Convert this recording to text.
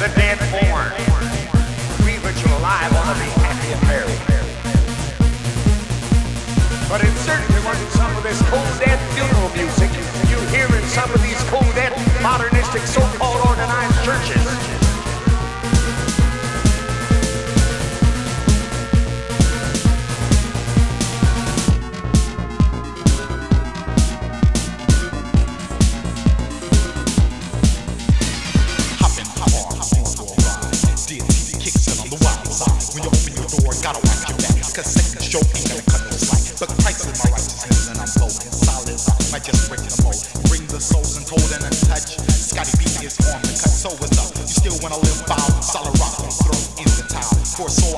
the dead mourn. We that you're alive want to be happy and merry. But it certainly wasn't some of this cold dead funeral music you hear in some of these cold dead modernistic so-called organized churches. Gotta watch your back, cause second show ain't gonna cut no slack. But Christ is my righteousness and I'm floating solid. Might just break the mold, bring the souls and cold and a touch. Scotty B is on the cut, so is up. You still wanna live foul, solid rock, throw in the towel. For a soul